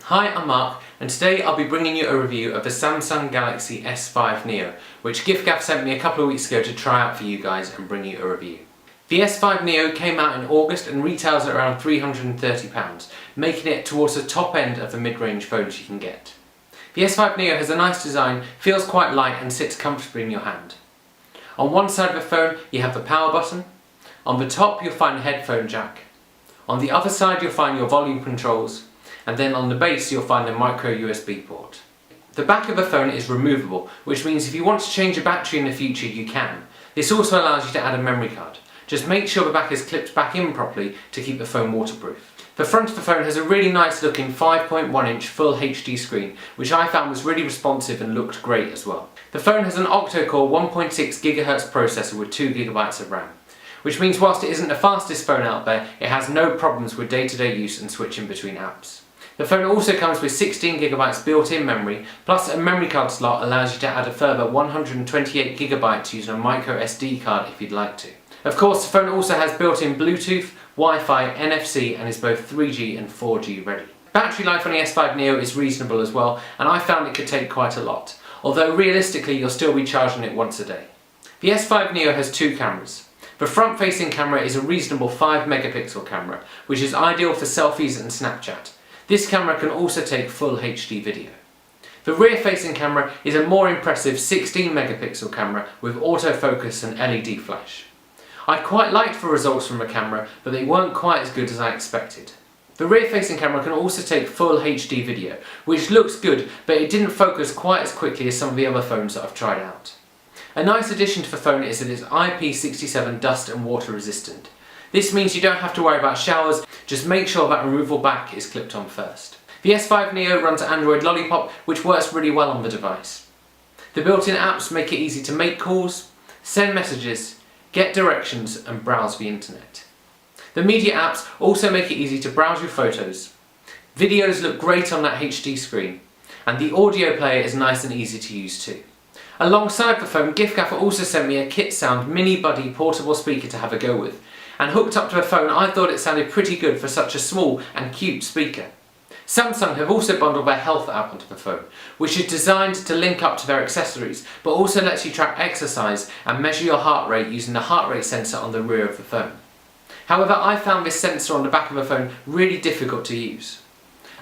Hi, I'm Mark, and today I'll be bringing you a review of the Samsung Galaxy S5 Neo, which giffgaff sent me a couple of weeks ago to try out for you guys and bring you a review. The S5 Neo came out in August and retails at around £330, making it towards the top end of the mid-range phones you can get. The S5 Neo has a nice design, feels quite light and sits comfortably in your hand. On one side of the phone you have the power button, on the top you'll find a headphone jack, on the other side you'll find your volume controls, and then on the base you'll find a micro USB port. The back of the phone is removable, which means if you want to change a battery in the future you can. This also allows you to add a memory card. Just make sure the back is clipped back in properly to keep the phone waterproof. The front of the phone has a really nice looking 5.1-inch full HD screen, which I found was really responsive and looked great as well. The phone has an octa-core 1.6 GHz processor with 2 GB of RAM, which means whilst it isn't the fastest phone out there, it has no problems with day-to-day use and switching between apps. The phone also comes with 16 GB built-in memory, plus a memory card slot allows you to add a further 128 GB using a micro SD card if you'd like to. Of course, the phone also has built-in Bluetooth, Wi-Fi, NFC and is both 3G and 4G ready. Battery life on the S5 Neo is reasonable as well, and I found it could take quite a lot, although realistically you'll still be charging it once a day. The S5 Neo has two cameras. The front-facing camera is a reasonable 5 megapixel camera, which is ideal for selfies and Snapchat. This camera can also take full HD video. The rear-facing camera is a more impressive 16 megapixel camera with autofocus and LED flash. I quite liked the results from the camera, but they weren't quite as good as I expected. The rear-facing camera can also take full HD video, which looks good, but it didn't focus quite as quickly as some of the other phones that I've tried out. A nice addition to the phone is that it's IP67 dust and water resistant. This means you don't have to worry about showers, just make sure that removable back is clipped on first. The S5 Neo runs Android Lollipop, which works really well on the device. The built-in apps make it easy to make calls, send messages, get directions and browse the internet. The media apps also make it easy to browse your photos. Videos look great on that HD screen, and the audio player is nice and easy to use too. Alongside the phone, giffgaff also sent me a Kit Sound Mini Buddy portable speaker to have a go with, and hooked up to the phone I thought it sounded pretty good for such a small and cute speaker. Samsung have also bundled their health app onto the phone, which is designed to link up to their accessories, but also lets you track exercise and measure your heart rate using the heart rate sensor on the rear of the phone. However, I found this sensor on the back of the phone really difficult to use.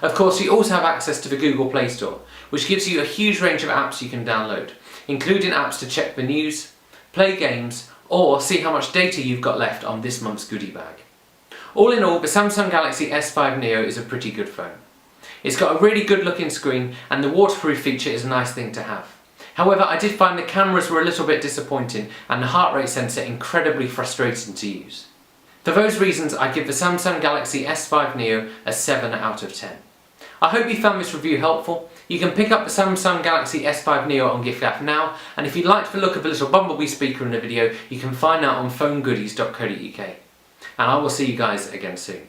Of course, you also have access to the Google Play Store, which gives you a huge range of apps you can download, including apps to check the news, play games, or see how much data you've got left on this month's goodie bag. All in all, the Samsung Galaxy S5 Neo is a pretty good phone. It's got a really good looking screen and the waterproof feature is a nice thing to have. However, I did find the cameras were a little bit disappointing and the heart rate sensor incredibly frustrating to use. For those reasons, I give the Samsung Galaxy S5 Neo a 7 out of 10. I hope you found this review helpful. You can pick up the Samsung Galaxy S5 Neo on giffgaff now, and if you'd like the look of the little bumblebee speaker in the video, you can find that on phonegoodies.co.uk. And I will see you guys again soon.